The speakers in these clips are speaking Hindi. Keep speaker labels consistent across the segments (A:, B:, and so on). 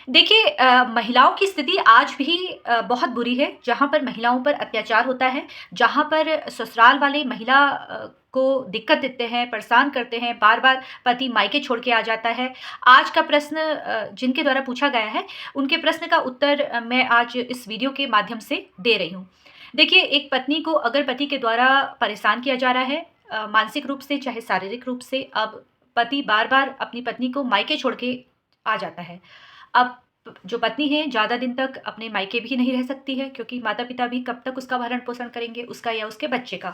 A: देखिए महिलाओं की स्थिति आज भी बहुत बुरी है, जहाँ पर महिलाओं पर अत्याचार होता है, जहाँ पर ससुराल वाले महिला को दिक्कत देते हैं, परेशान करते हैं, बार-बार पति मायके छोड़ के आ जाता है। आज का प्रश्न जिनके द्वारा पूछा गया है, उनके प्रश्न का उत्तर मैं आज इस वीडियो के माध्यम से दे रही हूँ। देखिए, एक पत्नी को अगर पति के द्वारा परेशान किया जा रहा है मानसिक रूप से चाहे शारीरिक रूप से, अब पति बार-बार अपनी पत्नी को मायके छोड़ के आ जाता है। अब जो पत्नी है ज़्यादा दिन तक अपने मायके भी नहीं रह सकती है क्योंकि माता-पिता भी कब तक उसका भरण-पोषण करेंगे, उसका या उसके बच्चे का।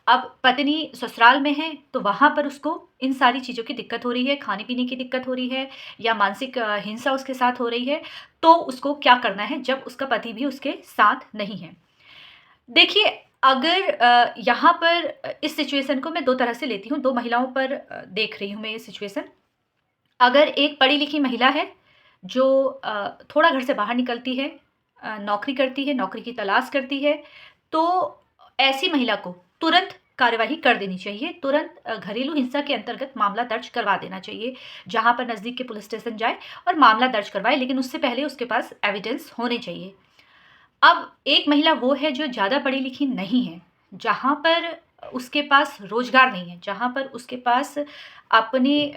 A: अब पत्नी ससुराल में है तो वहाँ पर उसको इन सारी चीज़ों की दिक्कत हो रही है, खाने-पीने की दिक्कत हो रही है या मानसिक हिंसा उसके साथ हो रही है, तो उसको क्या करना है जब उसका पति भी उसके साथ नहीं है। देखिए, अगर यहाँ पर इस सिचुएशन को मैं 2 तरह से लेती हूँ, 2 महिलाओं पर देख रही हूँ मैं ये सिचुएशन। अगर एक पढ़ी-लिखी महिला है, जो थोड़ा घर से बाहर निकलती है, नौकरी करती है, नौकरी की तलाश करती है, तो ऐसी महिला को तुरंत कार्यवाही कर देनी चाहिए, तुरंत घरेलू हिंसा के अंतर्गत मामला दर्ज करवा देना चाहिए। जहाँ पर नज़दीक के पुलिस स्टेशन जाए और मामला दर्ज करवाए, लेकिन उससे पहले उसके पास एविडेंस होने चाहिए। अब एक महिला वो है जो ज़्यादा पढ़ी-लिखी नहीं है, जहाँ पर उसके पास रोज़गार नहीं है, जहाँ पर उसके पास अपने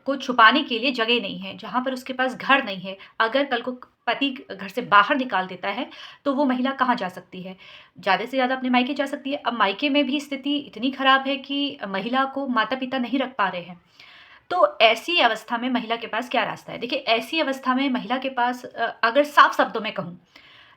A: को छुपाने के लिए जगह नहीं है, जहाँ पर उसके पास घर नहीं है। अगर कल को पति घर से बाहर निकाल देता है, तो वो महिला कहाँ जा सकती है? ज़्यादा से ज़्यादा अपने मायके जा सकती है। अब मायके में भी स्थिति इतनी ख़राब है कि महिला को माता-पिता नहीं रख पा रहे हैं। तो ऐसी अवस्था में महिला के पास क्या रास्ता है? देखिए, ऐसी अवस्था में महिला के पास अगर साफ शब्दों में कहूँ,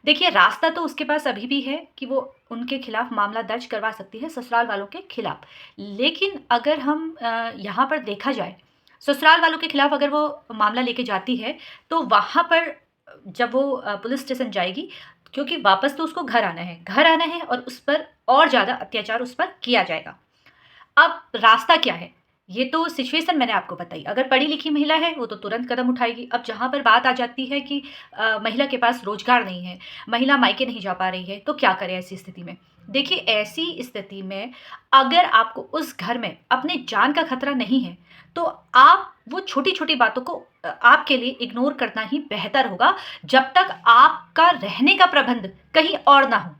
A: देखिए, रास्ता तो उसके पास अभी भी है कि वो उनके खिलाफ मामला दर्ज करवा सकती है, ससुराल वालों के खिलाफ। लेकिन अगर हम यहाँ पर देखा जाए, ससुराल वालों के खिलाफ अगर वो मामला लेके जाती है, तो वहाँ पर जब वो पुलिस स्टेशन जाएगी, क्योंकि वापस तो उसको घर आना है और उस पर और ज़्यादा अत्याचार उस पर किया जाएगा। अब रास्ता क्या है? ये तो सिचुएशन मैंने आपको बताई। अगर पढ़ी-लिखी महिला है, वो तो तुरंत कदम उठाएगी। अब जहाँ पर बात आ जाती है कि महिला के पास रोज़गार नहीं है, महिला मायके नहीं जा पा रही है, तो क्या करे ऐसी स्थिति में? देखिए, ऐसी स्थिति में अगर आपको उस घर में अपने जान का खतरा नहीं है, तो आप वो छोटी-छोटी बातों को आपके लिए इग्नोर करना ही बेहतर होगा, जब तक आपका रहने का प्रबंध कहीं और ना हो।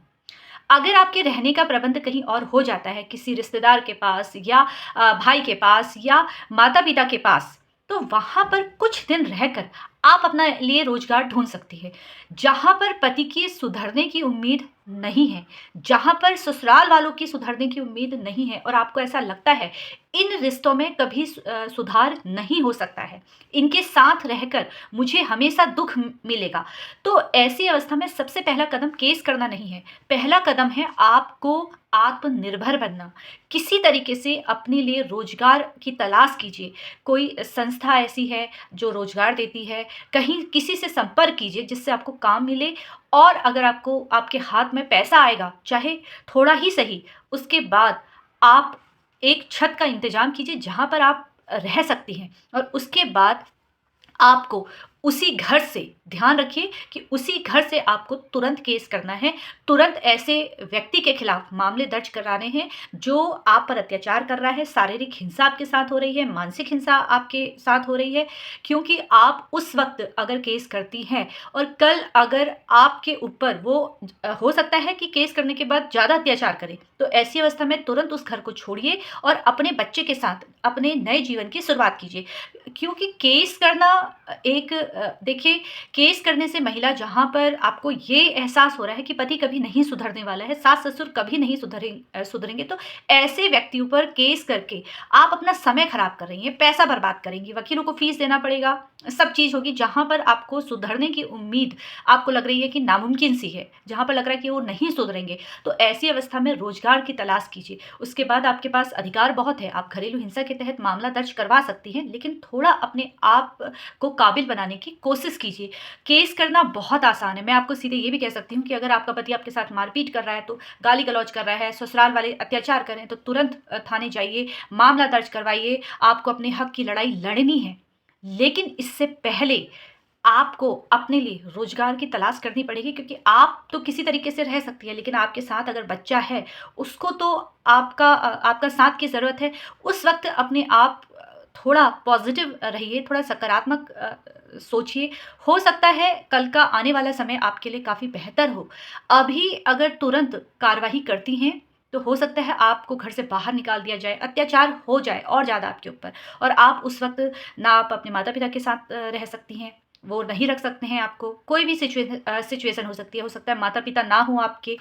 A: अगर आपके रहने का प्रबंध कहीं और हो जाता है, किसी रिश्तेदार के पास या भाई के पास या माता-पिता के पास, तो वहाँ पर कुछ दिन रहकर आप अपना लिए रोज़गार ढूँढ सकती हैं। जहाँ पर पति की सुधरने की उम्मीद नहीं है, जहाँ पर ससुराल वालों की सुधरने की उम्मीद नहीं है और आपको ऐसा लगता है, इन रिश्तों में कभी सुधार नहीं हो सकता है, इनके साथ रहकर मुझे हमेशा दुःख मिलेगा, तो ऐसी अवस्था में सबसे पहला कदम केस करना नहीं है। पहला कदम है आपको आत्मनिर्भर बनना। किसी तरीके से अपने लिए रोज़गार की तलाश कीजिए। कोई संस्था ऐसी है जो रोज़गार देती है, कहीं किसी से संपर्क कीजिए जिससे आपको काम मिले और अगर आपको आपके हाथ में पैसा आएगा, चाहे थोड़ा ही सही, उसके बाद आप एक छत का इंतज़ाम कीजिए जहाँ पर आप रह सकती हैं और उसके बाद आपको उसी घर से ध्यान रखिए कि उसी घर से आपको तुरंत केस करना है, तुरंत ऐसे व्यक्ति के खिलाफ मामले दर्ज कराने हैं जो आप पर अत्याचार कर रहा है, शारीरिक हिंसा आपके साथ हो रही है, मानसिक हिंसा आपके साथ हो रही है। क्योंकि आप उस वक़्त अगर केस करती हैं और कल अगर आपके ऊपर वो हो सकता है कि केस करने के बाद ज़्यादा अत्याचार करे, तो ऐसी अवस्था में तुरंत उस घर को छोड़िए और अपने बच्चे के साथ अपने नए जीवन की शुरुआत कीजिए। क्योंकि केस करना एक देखिए, केस करने से महिला जहाँ पर आपको ये एहसास हो रहा है कि पति कभी नहीं सुधरने वाला है, सास-ससुर कभी नहीं सुधरेंगे, तो ऐसे व्यक्तियों पर केस करके आप अपना समय खराब कर रही हैं, पैसा बर्बाद करेंगी, वकीलों को फीस देना पड़ेगा, सब चीज़ होगी। जहाँ पर आपको सुधरने की उम्मीद आपको लग रही है कि नामुमकिन सी है, जहाँ पर लग रहा है कि वो नहीं सुधरेंगे, तो ऐसी अवस्था में रोज़गार की तलाश कीजिए। उसके बाद आपके पास अधिकार बहुत है, आप घरेलू हिंसा के तहत मामला दर्ज करवा सकती हैं, लेकिन थोड़ा अपने आप को काबिल बनाने की कोशिश कीजिए। केस करना बहुत आसान है। मैं आपको सीधे ये भी कह सकती हूँ कि अगर आपका पति आपके साथ मारपीट कर रहा है, तो गाली-गलौज कर रहा है, ससुराल वाले अत्याचार कर रहे हैं, तो तुरंत थाने जाइए, मामला दर्ज करवाइए। आपको अपने हक की लड़ाई लड़नी है, लेकिन इससे पहले आपको अपने लिए रोज़गार की तलाश करनी पड़ेगी, क्योंकि आप तो किसी तरीके से रह सकती हैं, लेकिन आपके साथ अगर बच्चा है, उसको तो आपका साथ की ज़रूरत है। उस वक़्त अपने आप थोड़ा पॉज़िटिव रहिए, थोड़ा सकारात्मक सोचिए। हो सकता है कल का आने वाला समय आपके लिए काफ़ी बेहतर हो। अभी अगर तुरंत कार्यवाही करती हैं, तो हो सकता है आपको घर से बाहर निकाल दिया जाए, अत्याचार हो जाए और ज़्यादा आपके ऊपर, और आप उस वक़्त ना आप अपने माता-पिता के साथ रह सकती हैं, वो नहीं रख सकते हैं आपको। कोई भी सिचुएशन हो सकता है माता-पिता ना हों आपके,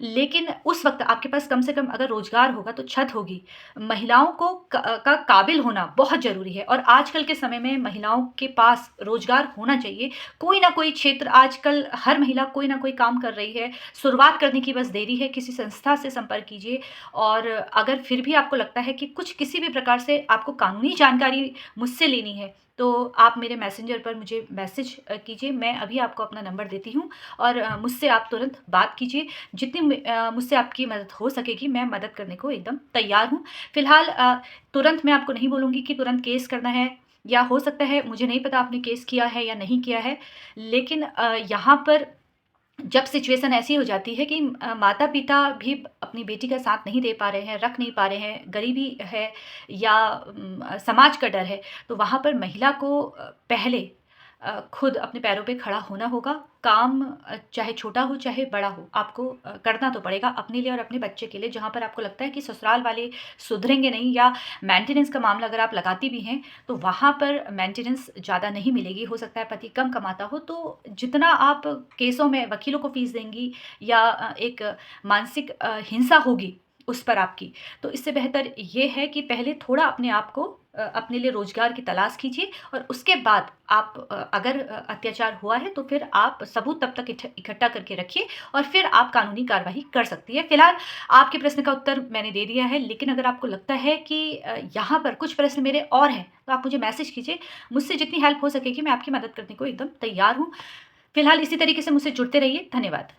A: लेकिन उस वक़्त आपके पास कम से कम अगर रोज़गार होगा तो छत होगी। महिलाओं को का काबिल होना बहुत ज़रूरी है, और आजकल के समय में महिलाओं के पास रोज़गार होना चाहिए। कोई ना कोई क्षेत्र, आजकल हर महिला कोई ना कोई काम कर रही है, शुरुआत करने की बस देरी है। किसी संस्था से संपर्क कीजिए, और अगर फिर भी आपको लगता है कि कुछ किसी भी प्रकार से आपको कानूनी जानकारी मुझसे लेनी है, तो आप मेरे मैसेंजर पर मुझे मैसेज कीजिए। मैं अभी आपको अपना नंबर देती हूँ, और मुझसे आप तुरंत बात कीजिए। जितनी मुझसे आपकी मदद हो सकेगी, मैं मदद करने को एकदम तैयार हूँ। फ़िलहाल तुरंत मैं आपको नहीं बोलूँगी कि तुरंत केस करना है, या हो सकता है, मुझे नहीं पता आपने केस किया है या नहीं किया है, लेकिन यहाँ पर जब सिचुएशन ऐसी हो जाती है कि माता-पिता भी अपनी बेटी का साथ नहीं दे पा रहे हैं, रख नहीं पा रहे हैं, गरीबी है या समाज का डर है, तो वहाँ पर महिला को पहले खुद अपने पैरों पे खड़ा होना होगा। काम चाहे छोटा हो, चाहे बड़ा हो, आपको करना तो पड़ेगा अपने लिए और अपने बच्चे के लिए। जहाँ पर आपको लगता है कि ससुराल वाले सुधरेंगे नहीं, या मेंटेनेंस का मामला अगर आप लगाती भी हैं, तो वहाँ पर मेंटेनेंस ज़्यादा नहीं मिलेगी। हो सकता है पति कम कमाता हो, तो जितना आप केसों में वकीलों को फ़ीस देंगी, या एक मानसिक हिंसा होगी उस पर आपकी, तो इससे बेहतर ये है कि पहले थोड़ा अपने आप को अपने लिए रोज़गार की तलाश कीजिए, और उसके बाद आप अगर अत्याचार हुआ है, तो फिर आप सबूत तब तक इकट्ठा करके रखिए, और फिर आप कानूनी कार्रवाई कर सकती हैं। फ़िलहाल आपके प्रश्न का उत्तर मैंने दे दिया है, लेकिन अगर आपको लगता है कि यहाँ पर कुछ प्रश्न मेरे और हैं, तो आप मुझे मैसेज कीजिए। मुझसे जितनी हेल्प हो सकेगी मैं आपकी मदद करने को एकदम तैयार हूँ। फ़िलहाल इसी तरीके से मुझसे जुड़ते रहिए। धन्यवाद।